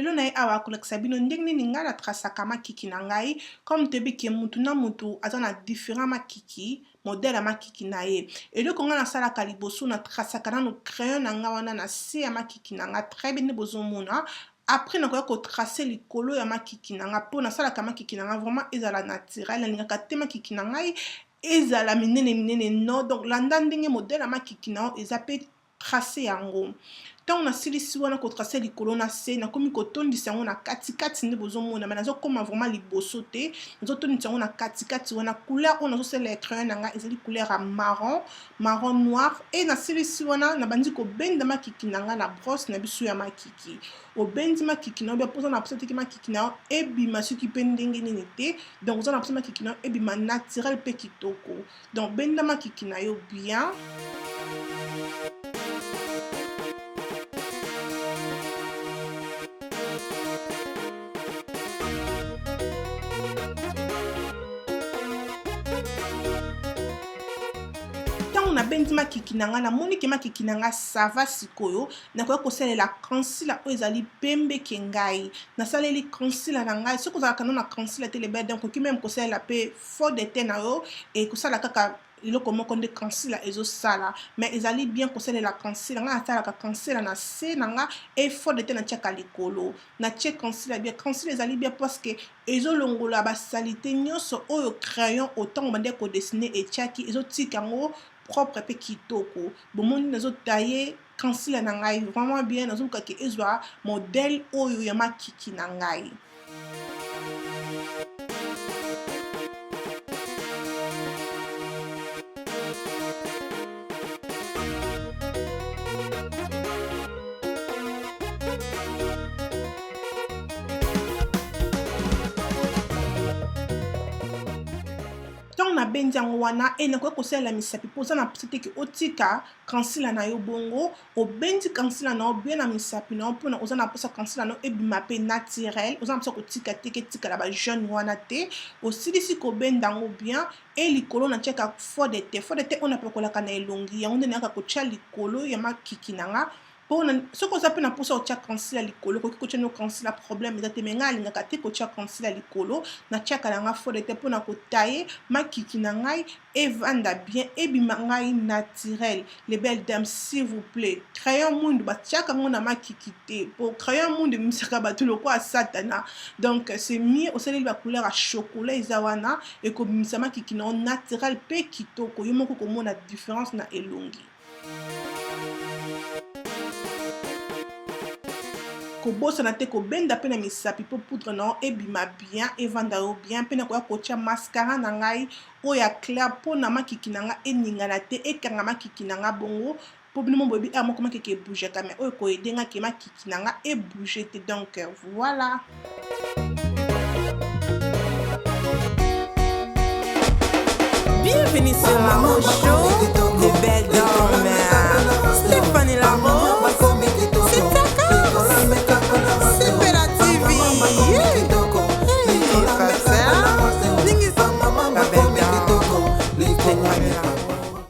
lelo na ye awa akolakisa bino ndenge nini ngai natrasaka makiki na ngai comme toyebi ke mutu na mutu aza na différent makiki modèle ya makiki na ye. Eloko nga nasalaka liboso natrasaka nano crayon na nga wana na se ya makiki na nga très bien nde bozomona. Après nakoya kotracer likolo ya makiki na nga mpo nasalaka makiki na nga vraiment ezala naturel, nalingaka te makiki na ngai ezala minene non. Donc landa ndenge modèle ya makiki na yo eza pe tracer yango. Ntango nasilisi wana kotrace likolo na se nakomi kotondisa yango na katikati nde bozomona me nazokoma vraiment liboso te, nazotondisa yango na katikati wana. Couleur oyo nazosala crayon na nga ezali couleur ya marron noir. E nasilisi wana nabandi kobenda makiki na nga na brosse na biso ya makiki. Obendi makiki na yo bia mpoza na posa teke makiki na yo ebima soki mpe ndenge nini te. Donc oza na posa makiki na yo ebima naturel mpe kitoko. Donc benda makiki na yo bien. Na bendi makiki na nga namoni ke makiki na nga sava sikoyo nakoya kosalela concealer oyo ezali pembe ke ngai nasaleli concealer na ngai soki ozalaka no na concealer te lebe donc okoki meme kosalela pe fond de teint na yo e kosala kaka eloko moko nde concealer ezosala mais ezali bien kosalela concealer nga nasalaka concealer na se na nga e fond de teint natiaka likolo natie concealer bien. Concealer ezali bien parce que ezolongola basalite nyonso oyo crayon otango bande kodesine etiaki ezotika yango propre pe kitoko. Bomoni nazotaye concealer na ngai vraiment bien nazoluka ke ezwa modèle oyo ya makiki na ngai. Na bendi yango wana e nakoya kosalela misapi mpo oza na posa teke otika concealer na yo bongo obendi concealer na yo bien na misapi na yo mpona oza na posa concealer na yo ebima mpe naturel oza na posa kotika teke tikala ba jaune wana te. Osilisi kobenda yango bien e likolo natiaka fond de teint oyo napakolaka na elongi yango nde nayaka kotia likolo ya makiki na nga. Soki oza mpe na mposa kotia concealer likolo okoki kotia no concealer problème eza te me ngai alingaka te kotia concealer likolo natiaka na nga fond de teint mpona kotaye makiki na ngai evanda bien ebima ngai naturel. Les belles dames s'il vous plaît, crayon mundu batiaka ngo na makiki te po crayon mundu emisaka bato lokola satana. Donc c'est mieux osaleli ba couleur ya chocolat eza wana ekobimisa makiki na yo naturel mpe kitoko yo moko komona différence na elongi. Kobosana te kobenda pe na misapi po poudre na yo ebima bien evanda yo bien pe na koya kotia mascara na ngai oyo ya clair po na makiki na nga eningana te ekanga makiki na nga bongo po bino boyebi moko makiki ebougeka mais oyo koyede nga ke makiki na nga ebouge te. Donc voilà. Bienvenue sur Maman Show, les belles